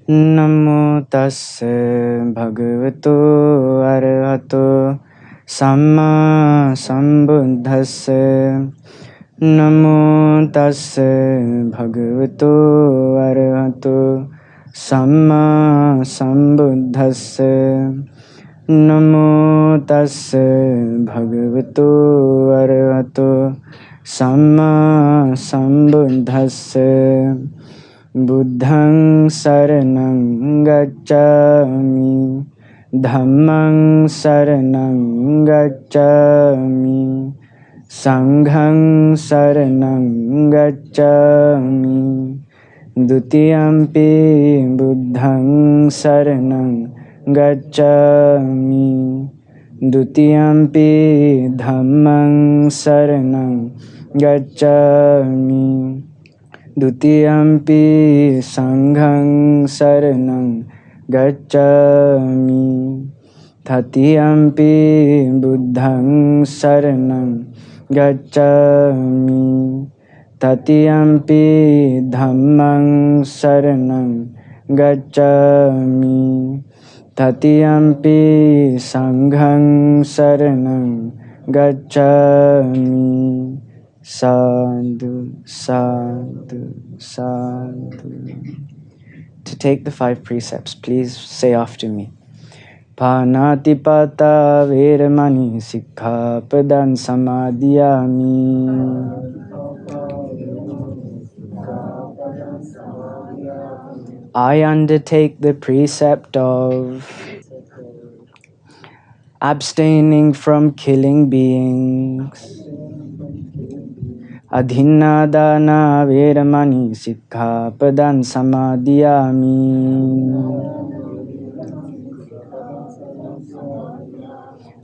Namo tassa bhagavato arahato samma sambuddhassa. Namo tassa bhagavato arahato samma sambuddhassa. Namo tassa bhagavato arahato samma sambuddhassa. Buddhaṃ saranam gacchāmi, Dhammaṃ saranam gacchāmi, Saṅghaṃ saranam gacchāmi, Dutiyampi Buddhaṃ saranam gacchāmi, Dutiyampi Dhammaṃ saranam gacchāmi, Dutiyampi Saṅghaṃ saranam gacchāmi, Tatiyampi Buddhaṃ saranam gacchāmi, Tatiyampi Dhammaṃ saranam gacchāmi, Tatiyampi Saṅghaṃ saranam gacchāmi. Sadhu, sadhu, sadhu. To take the 5 precepts, please say after me. Panatipata veramani sikkhapadan samadhiyami. I undertake the precept of abstaining from killing beings. Adhinnādāna veramani sikkhapadan samadhiyami.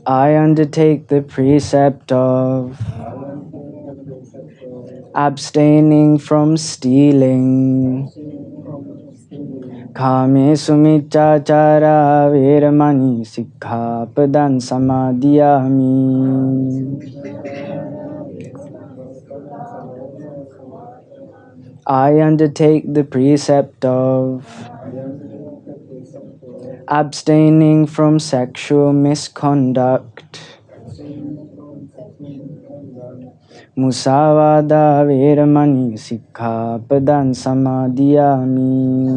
I undertake the precept of abstaining from stealing. Kāmesu micchācārā veramani sikkhapadan samadhiyami. I undertake the precept of abstaining from sexual misconduct. Musavada veramani sikkhapadan samadhiyami.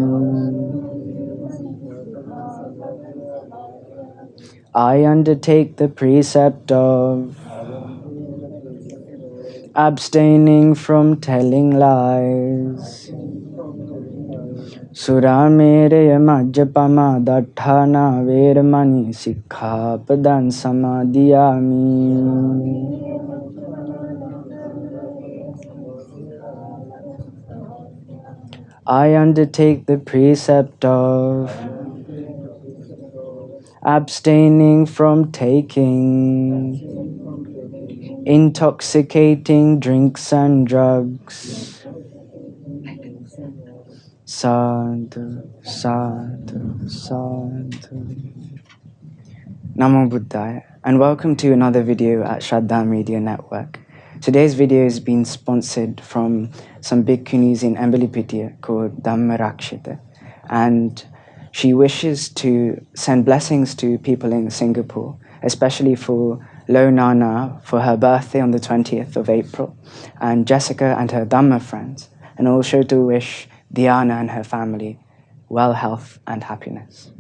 I undertake the precept of abstaining from telling lies. Suramereya majjapama daṭṭhana veramani sikkhapadan samadhiyami. I undertake the precept of abstaining from taking intoxicating drinks and drugs. Sadhu, sadhu, sadhu. Namo Buddhaya, and welcome to another video at Shraddha Media Network. Today's video has been sponsored from some bhikkhunis in Ambalipitiya called Dhamma, and she wishes to send blessings to people in Singapore, especially for Lo Nana for her birthday on the 20th of April, and Jessica and her Dhamma friends, and also to wish Diana and her family well health and happiness.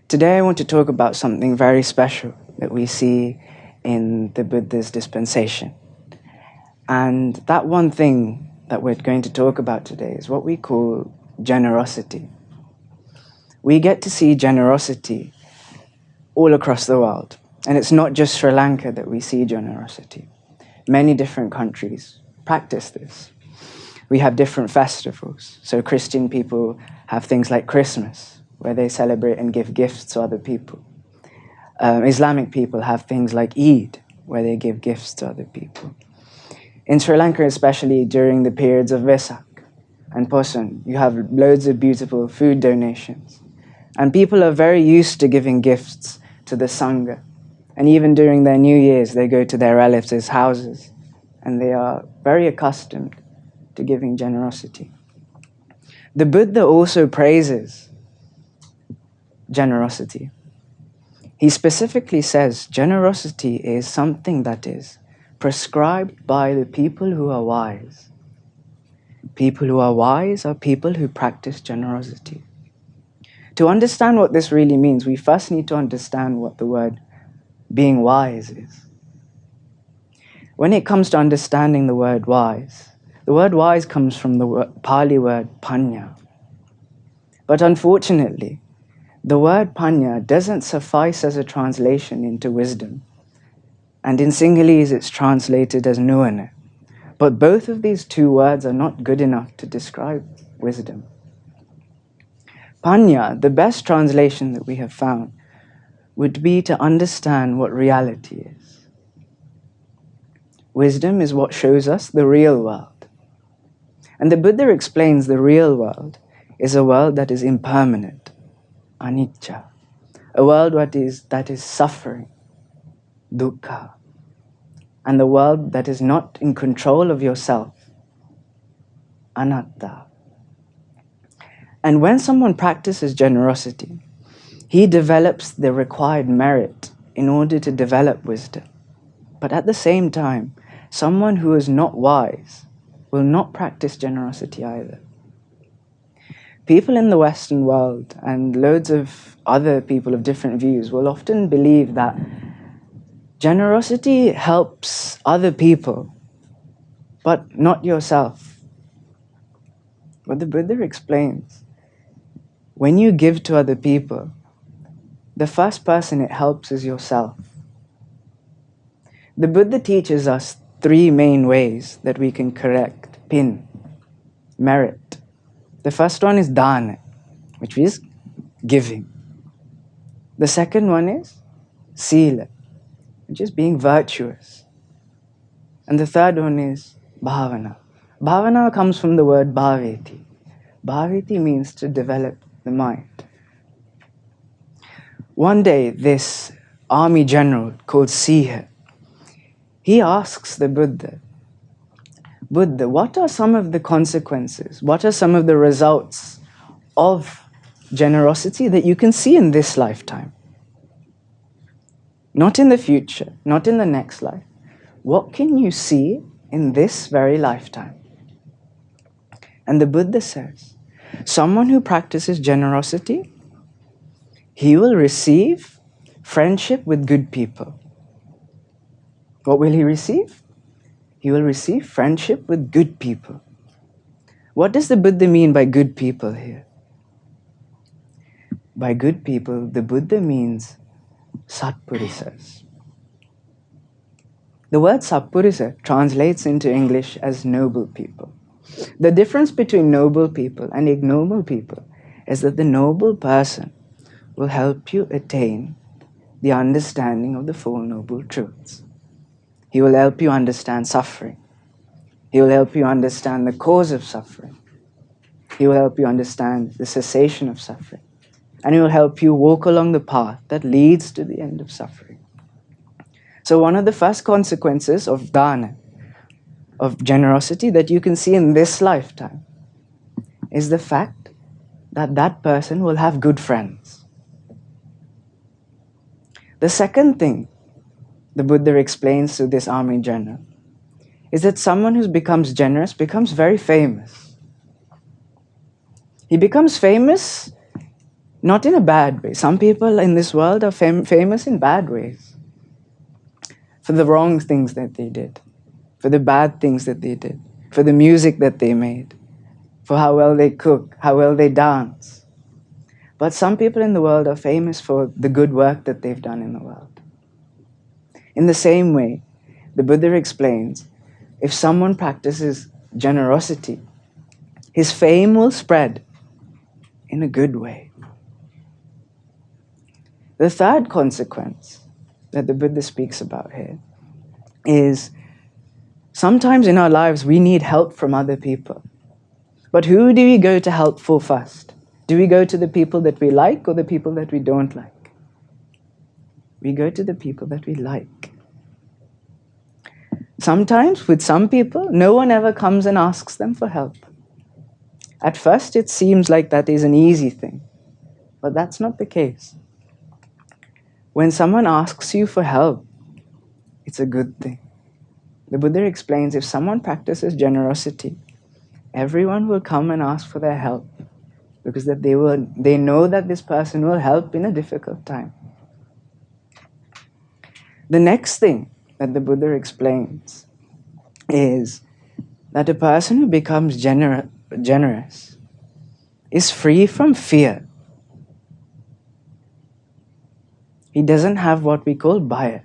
Today I want to talk about something very special that we see in the Buddha's dispensation. And that one thing that we're going to talk about today is what we call generosity. We get to see generosity all across the world. And it's not just Sri Lanka that we see generosity. Many different countries practice this. We have different festivals. So Christian people have things like Christmas, where they celebrate and give gifts to other people. Islamic people have things like Eid, where they give gifts to other people. In Sri Lanka, especially during the periods of Vesak and Posan, you have loads of beautiful food donations. And people are very used to giving gifts to the Sangha. And even during their New Year's, they go to their relatives' houses. And they are very accustomed to giving generosity. The Buddha also praises generosity. He specifically says generosity is something that is prescribed by the people who are wise. People who are wise are people who practice generosity. To understand what this really means, we first need to understand what the word being wise is. When it comes to understanding the word wise comes from the Pali word panya. But unfortunately, the word panya doesn't suffice as a translation into wisdom. And in Sinhalese, it's translated as nuana. But both of these two words are not good enough to describe wisdom. Panya, the best translation that we have found, would be to understand what reality is. Wisdom is what shows us the real world. And the Buddha explains the real world is a world that is impermanent, anicca, a world that is suffering, dukkha, and the world that is not in control of yourself, anatta. And when someone practices generosity, he develops the required merit in order to develop wisdom. But at the same time, someone who is not wise will not practice generosity either. People in the Western world and loads of other people of different views will often believe that generosity helps other people, but not yourself. But the Buddha explains, when you give to other people, the first person it helps is yourself. The Buddha teaches us 3 main ways that we can correct merit. The first one is dana, which is giving. The second one is sila, which is being virtuous. And the third one is bhavana. Bhavana comes from the word bhaveti. Bhaveti means to develop the mind. One day, this army general called Siha, he asks the Buddha, Buddha, what are some of the consequences? What are some of the results of generosity that you can see in this lifetime? Not in the future, not in the next life. What can you see in this very lifetime? And the Buddha says, someone who practices generosity, he will receive friendship with good people. What will he receive? He will receive friendship with good people. What does the Buddha mean by good people here? By good people, the Buddha means Satpurisas. The word Satpurisa translates into English as noble people. The difference between noble people and ignoble people is that the noble person will help you attain the understanding of the Four Noble Truths. He will help you understand suffering. He will help you understand the cause of suffering. He will help you understand the cessation of suffering. And he will help you walk along the path that leads to the end of suffering. So one of the first consequences of dana, of generosity that you can see in this lifetime, is the fact that that person will have good friends. The second thing the Buddha explains to this army general is that someone who becomes generous becomes very famous. He becomes famous not in a bad way. Some people in this world are famous in bad ways. For the wrong things that they did. For the bad things that they did. For the music that they made. For how well they cook, how well they dance. But some people in the world are famous for the good work that they've done in the world. In the same way, the Buddha explains, if someone practices generosity, his fame will spread in a good way. The third consequence that the Buddha speaks about here is sometimes in our lives we need help from other people. But who do we go to help for first? Do we go to the people that we like or the people that we don't like? We go to the people that we like. Sometimes with some people, no one ever comes and asks them for help. At first, it seems like that is an easy thing, but that's not the case. When someone asks you for help, it's a good thing. The Buddha explains if someone practices generosity, everyone will come and ask for their help because that they know that this person will help in a difficult time. The next thing that the Buddha explains is that a person who becomes generous is free from fear. He doesn't have what we call bhaya.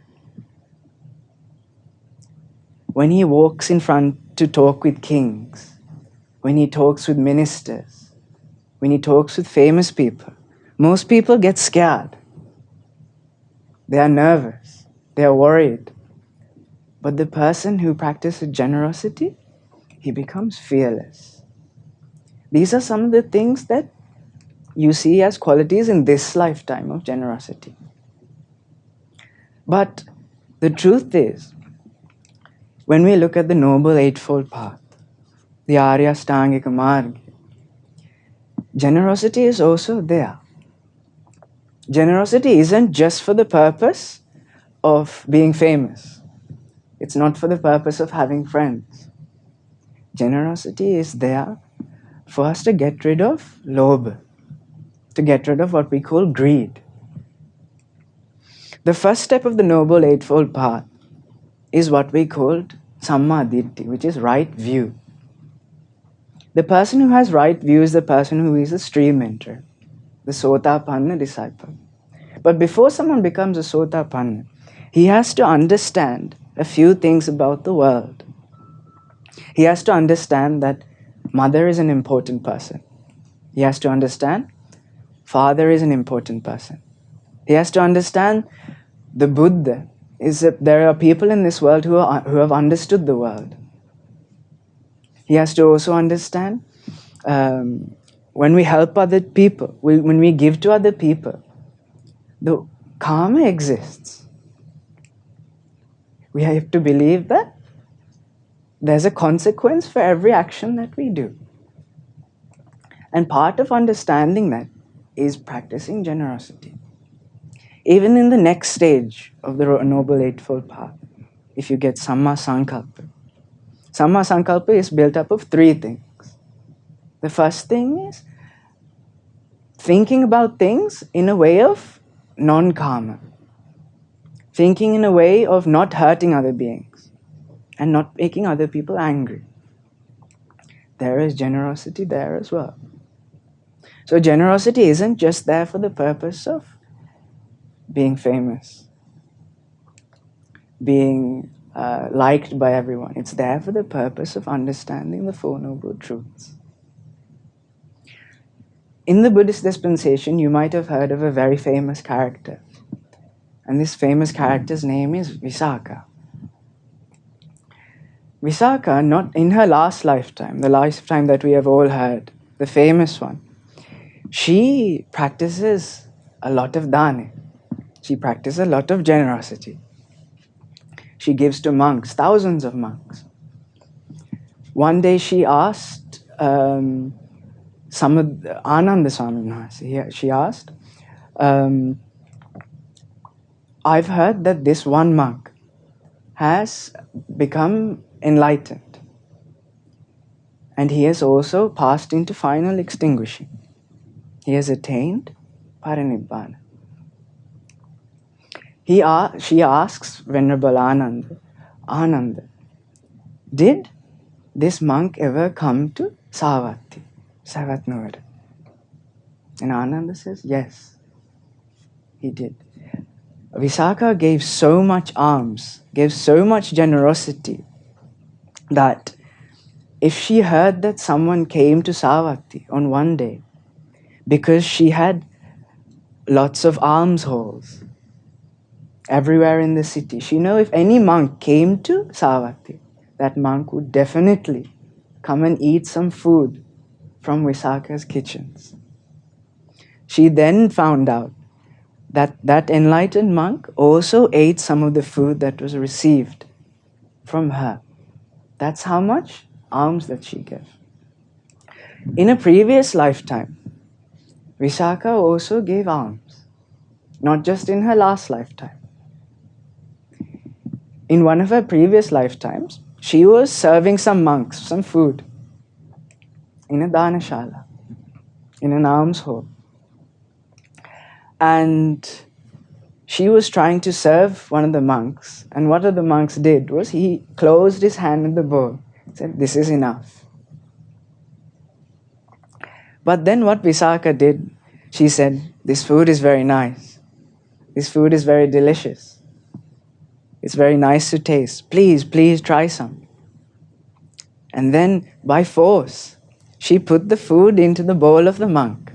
When he walks in front to talk with kings, when he talks with ministers, when he talks with famous people, most people get scared. They are nervous. They are worried. But the person who practices generosity, he becomes fearless. These are some of the things that you see as qualities in this lifetime of generosity. But the truth is, when we look at the Noble Eightfold Path, the 𝗙𝗢𝗟𝗢𝗪, generosity is also there. Generosity isn't just for the purpose of being famous. It's not for the purpose of having friends. Generosity is there for us to get rid of lobha, to get rid of what we call greed. The first step of the Noble Eightfold Path is what we called samma ditti, which is right view. The person who has right view is the person who is a stream enterer, the sotapanna disciple. But before someone becomes a sotapanna, he has to understand a few things about the world. He has to understand that mother is an important person. He has to understand father is an important person. He has to understand the Buddha is that there are people in this world who have understood the world. He has to also understand when we help other people, when we give to other people, the karma exists. We have to believe that there's a consequence for every action that we do. And part of understanding that is practicing generosity. Even in the next stage of the Noble Eightfold Path, if you get Samma Sankalpa. Samma Sankalpa is built up of three things. The first thing is thinking about things in a way of non-karma. Thinking in a way of not hurting other beings and not making other people angry. There is generosity there as well. So generosity isn't just there for the purpose of being famous, being liked by everyone. It's there for the purpose of understanding the Four Noble Truths. In the Buddhist dispensation, you might have heard of a very famous character. And this famous character's name is Visakha. Visakha, not in her last lifetime, the lifetime that we have all heard, the famous one, she practices a lot of dana. She practices a lot of generosity. She gives to monks, thousands of monks. One day she asked Ananda Swami Mahasi, she asked, I've heard that this one monk has become enlightened and he has also passed into final extinguishing. He has attained parinibbana. She asks Venerable Ananda, did this monk ever come to Savatthi, Savatnuvara? And Ananda says, yes, he did. Visakha gave so much alms, gave so much generosity, that if she heard that someone came to Savatthi on one day, because she had lots of alms halls everywhere in the city, she knew if any monk came to Savatthi, that monk would definitely come and eat some food from Visakha's kitchens. She then found out that that enlightened monk also ate some of the food that was received from her. That's how much alms that she gave. In a previous lifetime, Visakha also gave alms, not just in her last lifetime. In one of her previous lifetimes, she was serving some monks some food in a dhanashala, in an alms hall. And she was trying to serve one of the monks, and what the monks did was he closed his hand in the bowl, said, "This is enough." But then what Visakha did, she said, "This food is very nice. This food is very delicious. It's very nice to taste. Please, please try some." And then by force, she put the food into the bowl of the monk.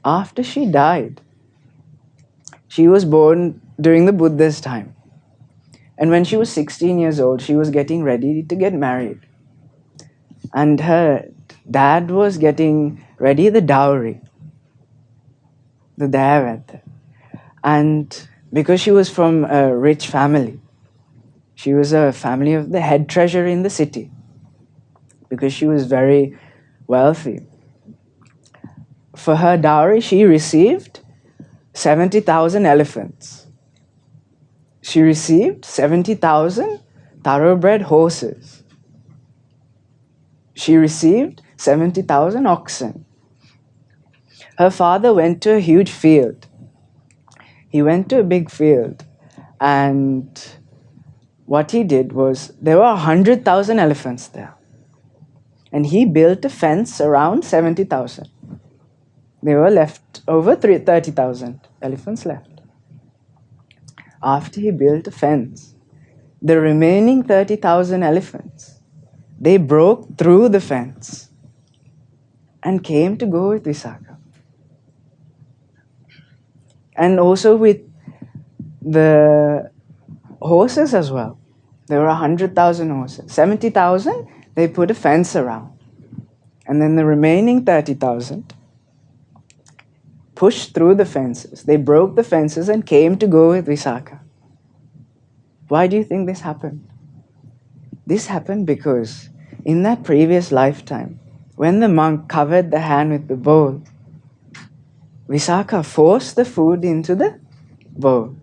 After she died, she was born during the Buddha's time. And when she was 16 years old, she was getting ready to get married. And her dad was getting ready the dowry, the dayavatha. And because she was from a rich family, she was a family of the head treasurer in the city, because she was very wealthy. For her dowry, she received 70,000 elephants. She received 70,000 thoroughbred horses. She received 70,000 oxen. Her father went to a huge field. He went to a big field, and what he did was, there were 100,000 elephants there. And he built a fence around 70,000. There were left over 30,000 elephants left. After he built a fence, the remaining 30,000 elephants, they broke through the fence and came to go with Visakha. And also with the horses as well. There were 100,000 horses. 70,000, they put a fence around. And then the remaining 30,000 pushed through the fences. They broke the fences and came to go with Visakha. Why do you think this happened? This happened because in that previous lifetime, when the monk covered the hand with the bowl, Visakha forced the food into the bowl.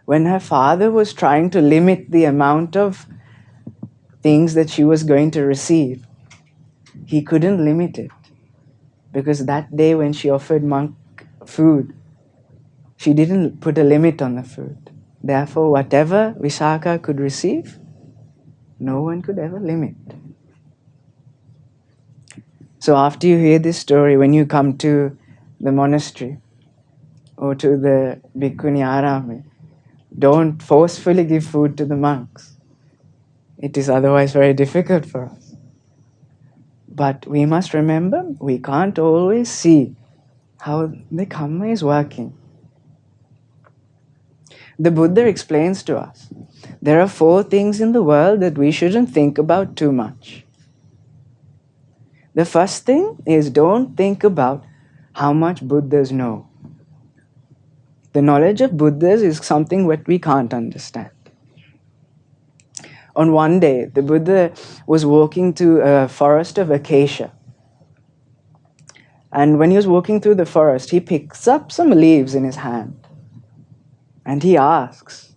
When her father was trying to limit the amount of things that she was going to receive, he couldn't limit it. Because that day when she offered monk food, she didn't put a limit on the food. Therefore, whatever Visakha could receive, no one could ever limit. So after you hear this story, when you come to the monastery or to the bhikkhuni arame, don't forcefully give food to the monks. It is otherwise very difficult for us. But we must remember, we can't always see how the karma is working. The Buddha explains to us, there are 4 things in the world that we shouldn't think about too much. The first thing is, don't think about how much Buddhas know. The knowledge of Buddhas is something that we can't understand. On one day, the Buddha was walking through a forest of acacia. And when he was walking through the forest, he picks up some leaves in his hand. And he asks,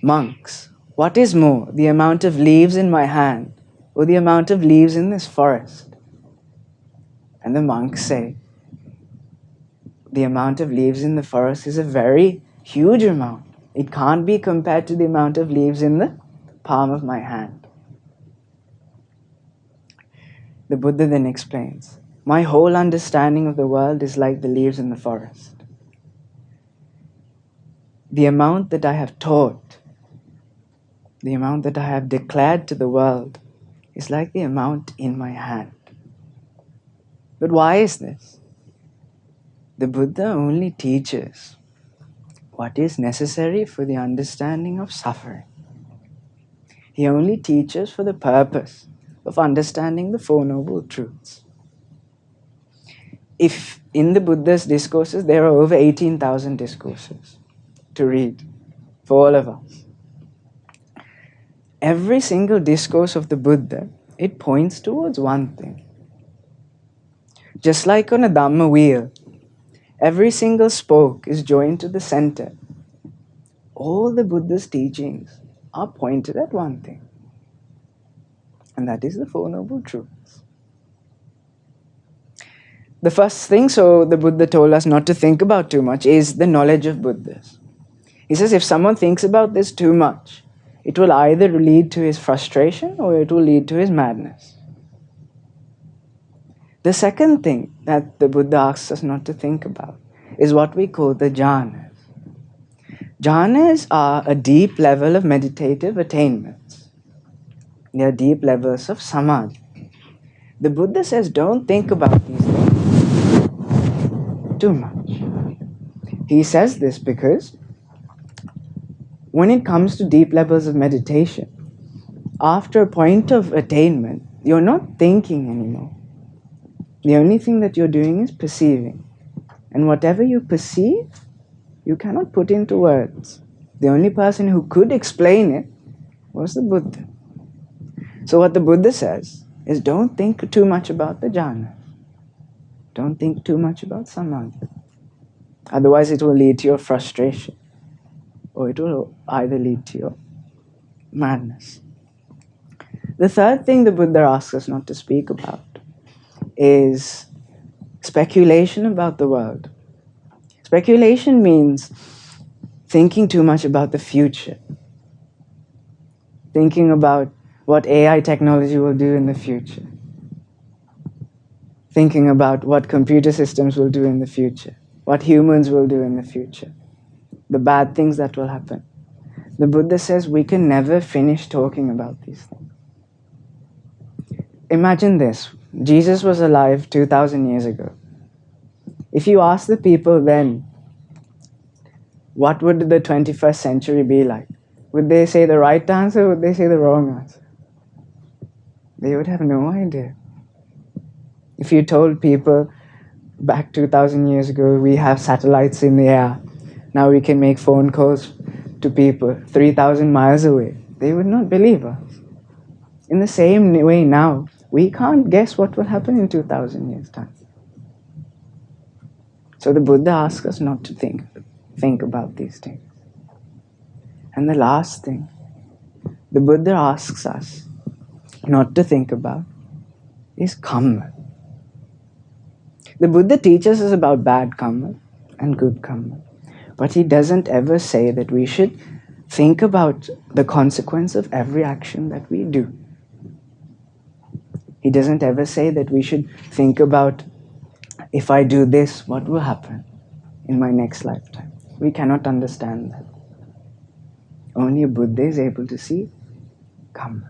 "Monks, what is more, the amount of leaves in my hand or the amount of leaves in this forest?" And the monks say, "The amount of leaves in the forest is a very huge amount. It can't be compared to the amount of leaves in the palm of my hand." The Buddha then explains, "My whole understanding of the world is like the leaves in the forest. The amount that I have taught, the amount that I have declared to the world, is like the amount in my hand." But why is this? The Buddha only teaches what is necessary for the understanding of suffering. He only teaches for the purpose of understanding the 4 Noble Truths. If in the Buddha's discourses, there are over 18,000 discourses to read for all of us. every single discourse of the Buddha, it points towards one thing. Just like on a dhamma wheel, every single spoke is joined to the center. All the Buddha's teachings are pointed at one thing, and that is the Four Noble Truths. The first thing, so the Buddha told us not to think about too much, is the knowledge of Buddhas. He says if someone thinks about this too much, it will either lead to his frustration or it will lead to his madness. The second thing that the Buddha asks us not to think about is what we call the jhanas. Jhanas are a deep level of meditative attainments. They are deep levels of samadhi. The Buddha says don't think about these things too much. He says this because when it comes to deep levels of meditation, after a point of attainment, you're not thinking anymore. The only thing that you're doing is perceiving. And whatever you perceive, you cannot put into words. The only person who could explain it was the Buddha. So what the Buddha says is don't think too much about the jhana. Don't think too much about samadhi. Otherwise it will lead to your frustration, or it will either lead to your madness. The third thing the Buddha asks us not to speak about is speculation about the world. Speculation means thinking too much about the future. Thinking about what AI technology will do in the future. Thinking about what computer systems will do in the future. What humans will do in the future. The bad things that will happen. The Buddha says we can never finish talking about these things. Imagine this. Jesus was alive 2,000 years ago. If you ask the people then, what would the 21st century be like? Would they say the right answer or would they say the wrong answer? They would have no idea. If you told people back 2,000 years ago, we have satellites in the air, now we can make phone calls to people 3,000 miles away, they would not believe us. In the same way now, we can't guess what will happen in 2,000 years' time. So the Buddha asks us not to think about these things. And the last thing the Buddha asks us not to think about is karma. The Buddha teaches us about bad karma and good karma, but he doesn't ever say that we should think about the consequence of every action that we do. He doesn't ever say that we should think about, if I do this, what will happen in my next lifetime? We cannot understand that. Only a Buddha is able to see karma.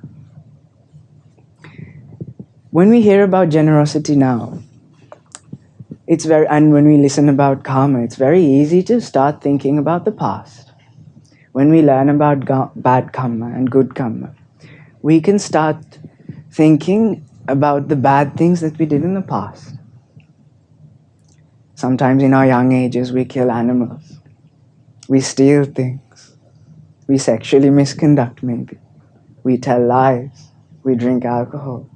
When we hear about generosity now, and when we listen about karma, it's very easy to start thinking about the past. When we learn about bad karma and good karma, we can start thinking about the bad things that we did in the past. Sometimes in our young ages, we kill animals. We steal things. We sexually misconduct maybe. We tell lies. We drink alcohol.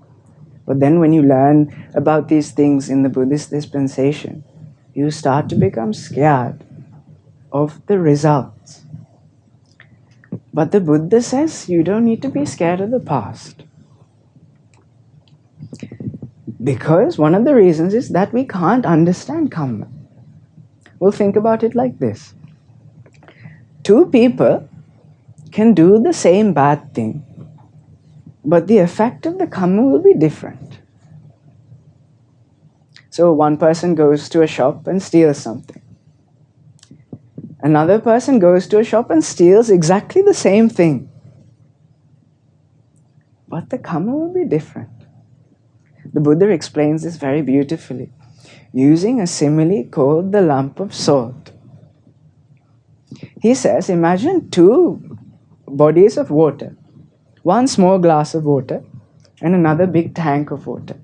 But then when you learn about these things in the Buddhist dispensation, you start to become scared of the results. But the Buddha says you don't need to be scared of the past. Because one of the reasons is that we can't understand karma. We'll think about it like this. Two people can do the same bad thing, but the effect of the karma will be different. So one person goes to a shop and steals something. Another person goes to a shop and steals exactly the same thing. But the karma will be different. The Buddha explains this very beautifully, using a simile called the lump of salt. He says, imagine two bodies of water, one small glass of water and another big tank of water.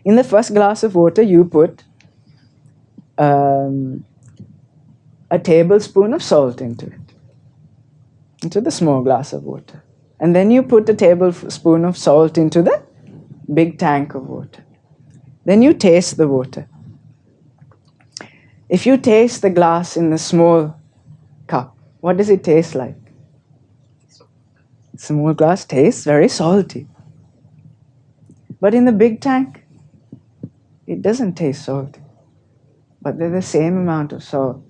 In the first glass of water, you put a tablespoon of salt into the small glass of water. And then you put a tablespoon of salt into the big tank of water. Then you taste the water. If you taste the glass in the small cup, what does it taste like? Small glass tastes very salty. But in the big tank, it doesn't taste salty. But they're the same amount of salt.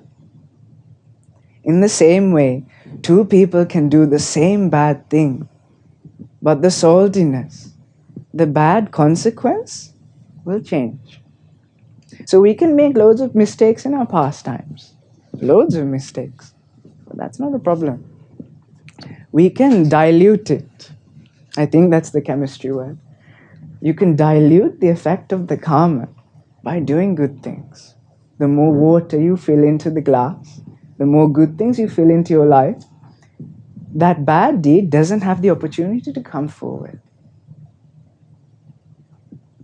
In the same way, two people can do the same bad thing, but the saltiness, the bad consequence will change. So we can make loads of mistakes in our pastimes. Loads of mistakes. But that's not a problem. We can dilute it. I think that's the chemistry word. You can dilute the effect of the karma by doing good things. The more water you fill into the glass, the more good things you fill into your life, that bad deed doesn't have the opportunity to come forward.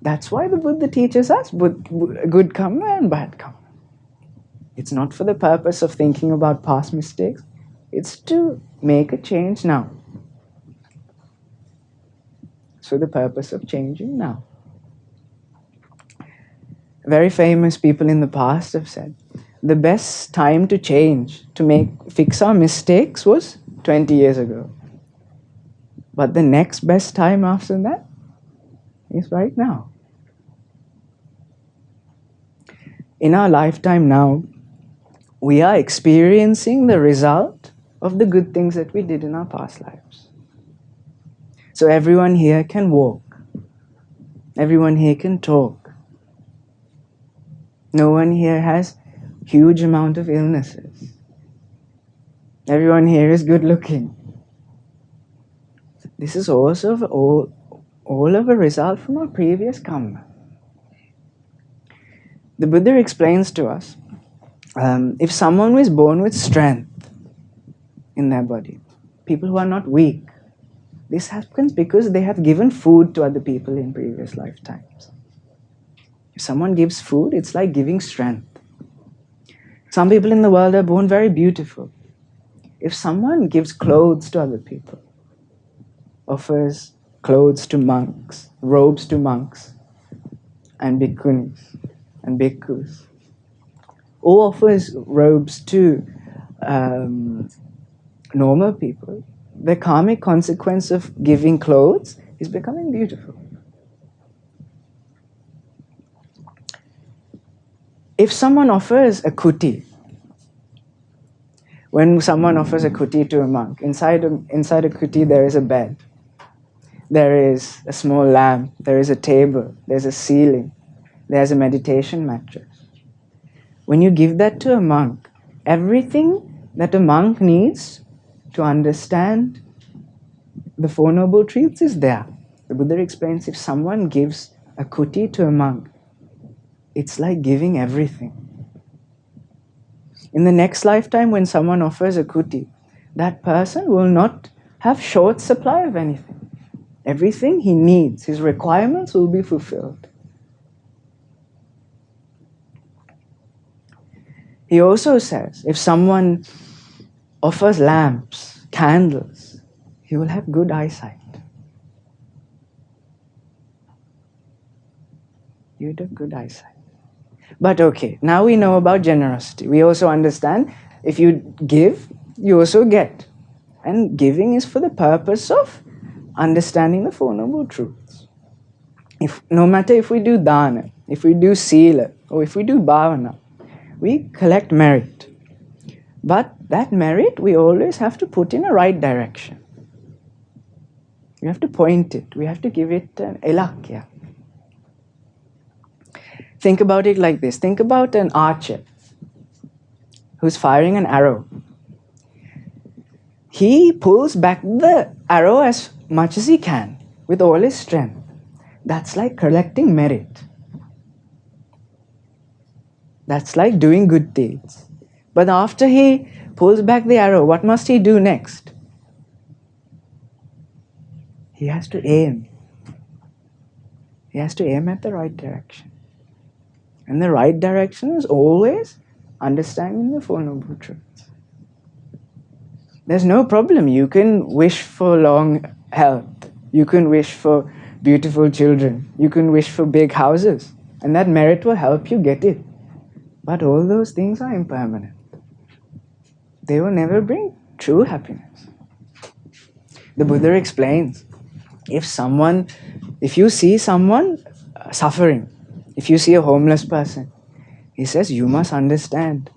That's why the Buddha teaches us good karma and bad karma. It's not for the purpose of thinking about past mistakes. It's to make a change now. So the purpose of changing now. Very famous people in the past have said, the best time to change, to fix our mistakes was 20 years ago. But the next best time after that is right now. In our lifetime now, we are experiencing the result of the good things that we did in our past lives. So everyone here can walk. Everyone here can talk. No one here has huge amount of illnesses. Everyone here is good looking. This is also all of a result from our previous karma. The Buddha explains to us, if someone is born with strength in their body, people who are not weak, this happens because they have given food to other people in previous lifetimes. If someone gives food, it's like giving strength. Some people in the world are born very beautiful. If someone gives clothes to other people, offers clothes to monks, robes to monks, and bhikkhunis and bhikkhus, or offers robes to normal people, the karmic consequence of giving clothes is becoming beautiful. If someone offers a kuti, when someone offers a kuti to a monk, inside a kuti there is a bed, there is a small lamp, there is a table, there's a ceiling, there's a meditation mattress. When you give that to a monk, everything that a monk needs to understand the Four Noble Truths is there. The Buddha explains, if someone gives a kuti to a monk, it's like giving everything. In the next lifetime, when someone offers a kuti, that person will not have short supply of anything. Everything he needs, his requirements will be fulfilled. He also says, if someone offers lamps, candles, he will have good eyesight. You would have good eyesight. But okay, now we know about generosity. We also understand if you give, you also get. And giving is for the purpose of understanding the Four Noble Truths. No matter if we do dana, if we do sila, or if we do bhavana, we collect merit. But that merit we always have to put in a right direction. We have to point it. We have to give it an elakya. Think about it like this. Think about an archer who's firing an arrow. He pulls back the arrow as much as he can with all his strength. That's like collecting merit. That's like doing good deeds. But after he pulls back the arrow, what must he do next? He has to aim. He has to aim at the right direction. And the right direction is always understanding the Four Noble Truths. There's no problem. You can wish for long health. You can wish for beautiful children. You can wish for big houses. And that merit will help you get it. But all those things are impermanent. They will never bring true happiness. The Buddha explains, if you see someone suffering, if you see a homeless person, he says, you must understand.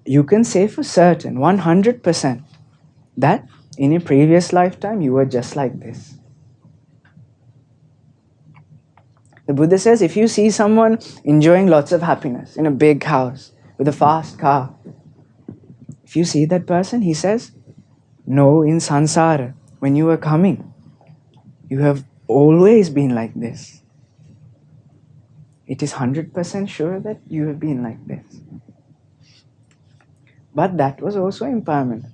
You can say for certain, 100%, that in a previous lifetime you were just like this. The Buddha says, if you see someone enjoying lots of happiness in a big house with a fast car, if you see that person, he says, no, in samsara, when you were coming, you have always been like this. It is 100% sure that you have been like this. But that was also impermanent.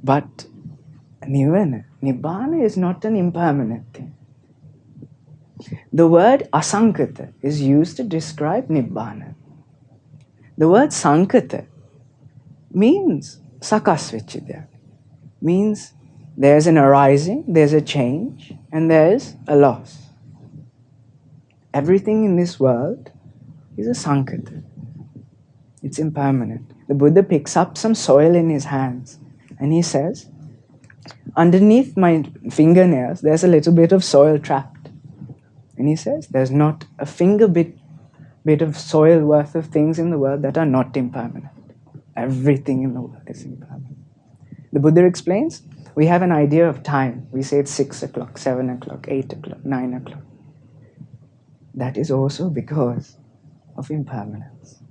But Nibbana is not an impermanent thing. The word asankata is used to describe Nibbana. The word sankata means sakasvichidya, means there's an arising, there's a change, and there's a loss. Everything in this world is a sankata. It's impermanent. The Buddha picks up some soil in his hands and he says, underneath my fingernails there's a little bit of soil trapped. And he says, there's not a finger bit of soil worth of things in the world that are not impermanent. Everything in the world is impermanent. The Buddha explains, we have an idea of time. We say it's 6 o'clock, 7 o'clock, 8 o'clock, 9 o'clock. That is also because of impermanence.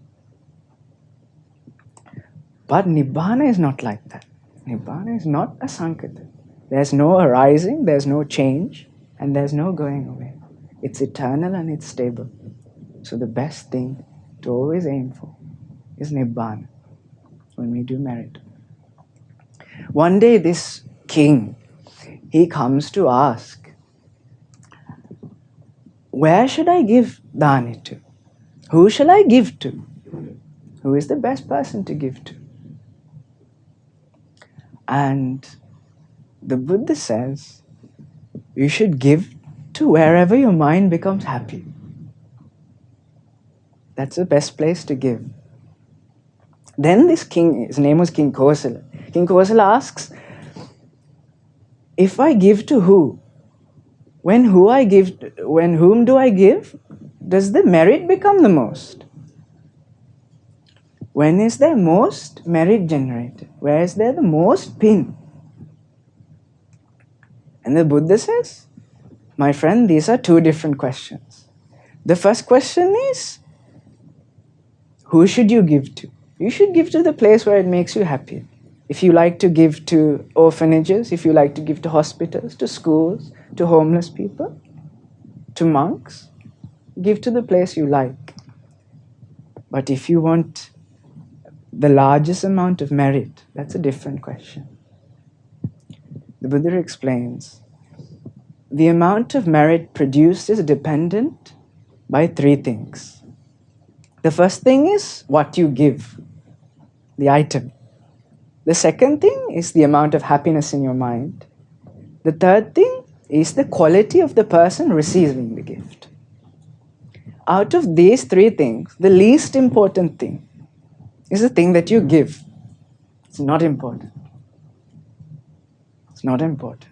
But Nibbana is not like that. Nibbana is not a sankata. There's no arising, there's no change, and there's no going away. It's eternal and it's stable. So the best thing to always aim for is Nibbana when we do merit. One day this king, he comes to ask, where should I give dani to? Who shall I give to? Who is the best person to give to? And the Buddha says, you should give to wherever your mind becomes happy. That's the best place to give. Then this king, his name was King Kaduwela. King Kaduwela asks, if I give to who? When whom do I give? Does the merit become the most? When is there most merit generated? Where is there the most pin? And the Buddha says, my friend, these are two different questions. The first question is, who should you give to? You should give to the place where it makes you happy. If you like to give to orphanages, if you like to give to hospitals, to schools, to homeless people, to monks, give to the place you like. But if you want the largest amount of merit, that's a different question. The Buddha explains, the amount of merit produced is dependent by three things. The first thing is what you give, the item. The second thing is the amount of happiness in your mind. The third thing is the quality of the person receiving the gift. Out of these three things, the least important thing is the thing that you give. It's not important. It's not important.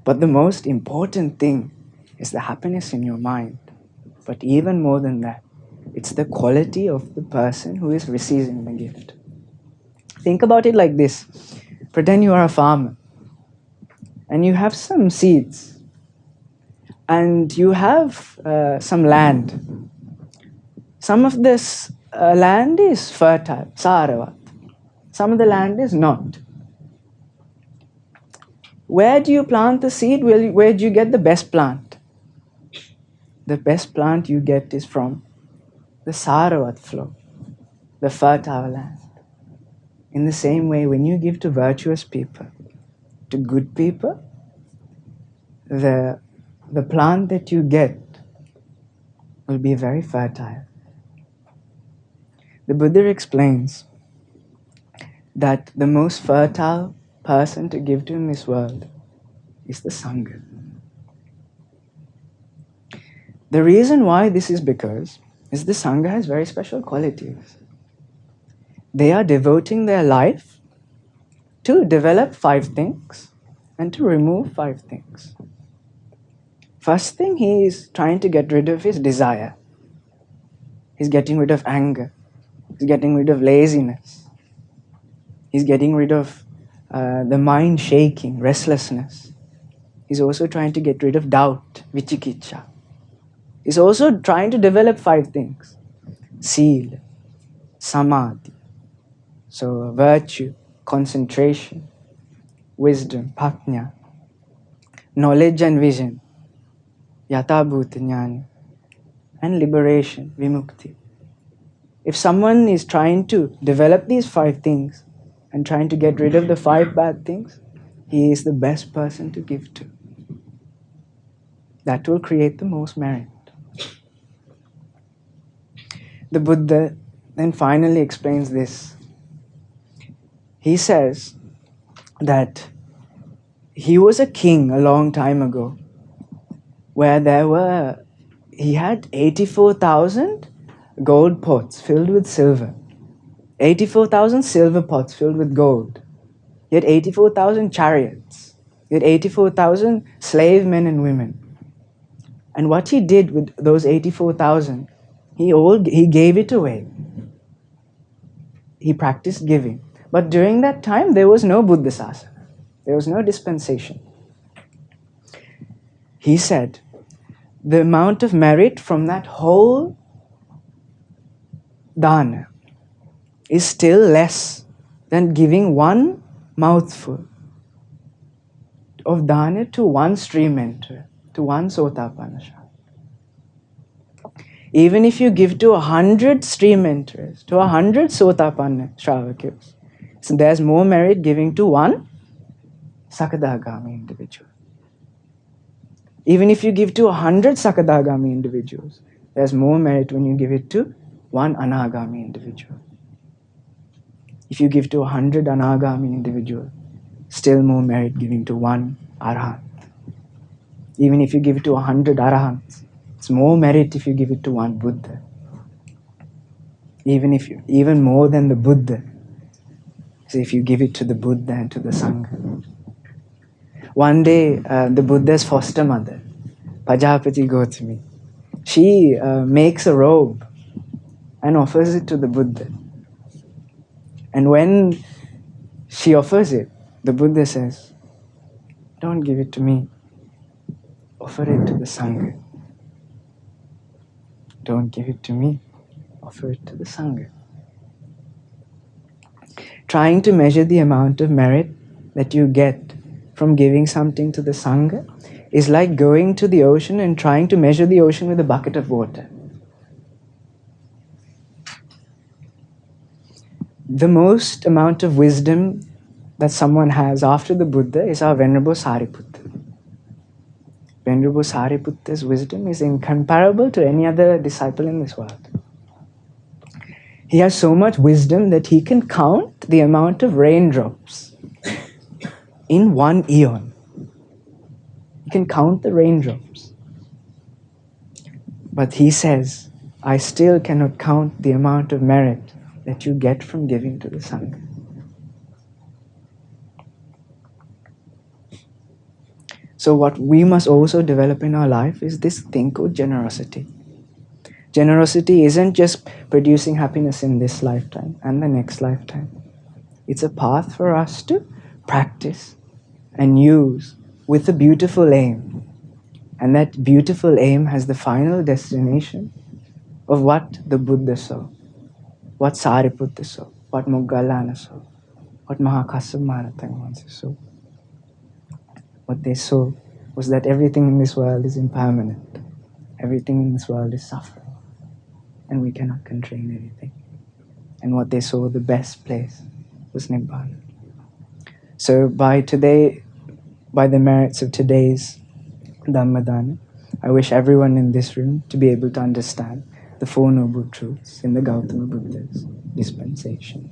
But the most important thing is the happiness in your mind. But even more than that, it's the quality of the person who is receiving the gift. Think about it like this. Pretend you are a farmer and you have some seeds and you have some land. Some of this land is fertile, saravat. Some of the land is not. Where do you plant the seed? Where do you get the best plant? The best plant you get is from the saravat flow, the fertile land. In the same way, when you give to virtuous people, to good people, the plant that you get will be very fertile. The Buddha explains, that the most fertile person to give to in this world is the Sangha. The reason why this is because the Sangha has very special qualities. They are devoting their life to develop 5 things and to remove 5 things. First thing, he is trying to get rid of his desire. He's getting rid of anger. He's getting rid of laziness. He's getting rid of the mind shaking, restlessness. He's also trying to get rid of doubt, vichikicha. He's also trying to develop 5 things. Sila, samadhi, so virtue, concentration, wisdom, prajna, knowledge and vision, yatabhuta jnana, and liberation, vimukti. If someone is trying to develop these 5 things and trying to get rid of the 5 bad things, he is the best person to give to. That will create the most merit. The Buddha then finally explains this. He says that he was a king a long time ago where he had 84,000 gold pots filled with silver. 84,000 silver pots filled with gold. He had 84,000 chariots. He had 84,000 slave men and women. And what he did with those 84,000, he gave it away. He practiced giving. But during that time, there was no Buddha Sasana. There was no dispensation. He said, the amount of merit from that whole dana is still less than giving 1 mouthful of dana to 1 stream enterer, to 1 sotapanna. Even if you give to 100 stream enterers, to 100 sotapanna shravakis, so there's more merit giving to 1 sakadagami individual. Even if you give to 100 sakadagami individuals, there's more merit when you give it to 1 anagami individual. If you give to 100 anagami individuals, still more merit giving to 1 arahant. Even if you give it to 100 arahants, it's more merit if you give it to 1 Buddha. Even more than the Buddha, so if you give it to the Buddha and to the Sangha. One day, the Buddha's foster mother, Pajapati Gautami, she makes a robe and offers it to the Buddha. And when she offers it, the Buddha says, don't give it to me. Offer it to the Sangha. Don't give it to me. Offer it to the Sangha. Trying to measure the amount of merit that you get from giving something to the Sangha is like going to the ocean and trying to measure the ocean with a bucket of water. The most amount of wisdom that someone has after the Buddha is our Venerable Sariputta. Venerable Sariputta's wisdom is incomparable to any other disciple in this world. He has so much wisdom that he can count the amount of raindrops in 1 eon. He can count the raindrops. But he says, I still cannot count the amount of merit that you get from giving to the Sangha. So what we must also develop in our life is this thing called generosity. Generosity isn't just producing happiness in this lifetime and the next lifetime. It's a path for us to practice and use with a beautiful aim. And that beautiful aim has the final destination of what the Buddha saw, what Sariputta saw, what Moggallana saw, what Mahakassapa Mahatma saw. What they saw was that everything in this world is impermanent. Everything in this world is suffering. And we cannot control anything. And what they saw, the best place, was Nibbana. So by the merits of today's Dhammadana, I wish everyone in this room to be able to understand the 4 noble truths in the Gautama Buddha's dispensation.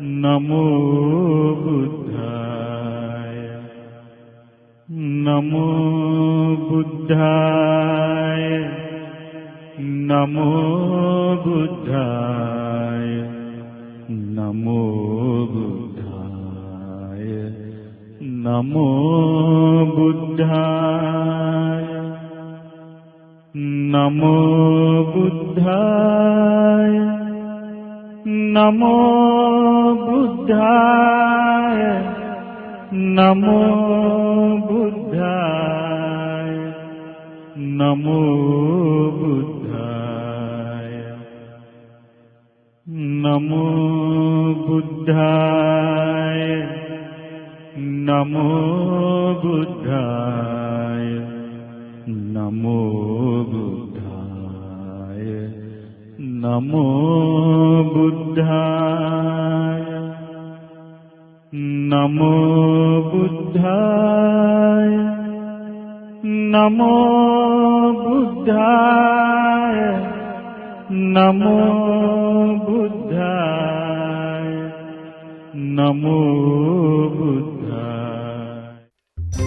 නමෝ බුද්ධාය නමෝ බුද්ධාය නමෝ බුද්ධාය නමෝ බුද්ධාය නමෝ බුද්ධාය නමෝ බුද්ධාය නමෝ බුද්ධාය නමෝ බුද්ධාය නමෝ බුද්ධාය නමෝ බුද්ධාය නමෝ බුද්ධාය නමෝ බුද්ධාය නමෝ බුද්ධාය නමෝ බුද්ධාය නමෝ බුද්ධාය නමෝ බුද්ධාය නමෝ බුද්ධාය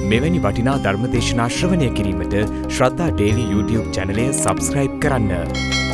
මෙවැනි වටිනා ධර්මදේශනා ශ්‍රවණය කිරීමට ශ්‍රද්ධා ඩේලි YouTube චැනලය සබස්ක්‍රයිබ් කරන්න.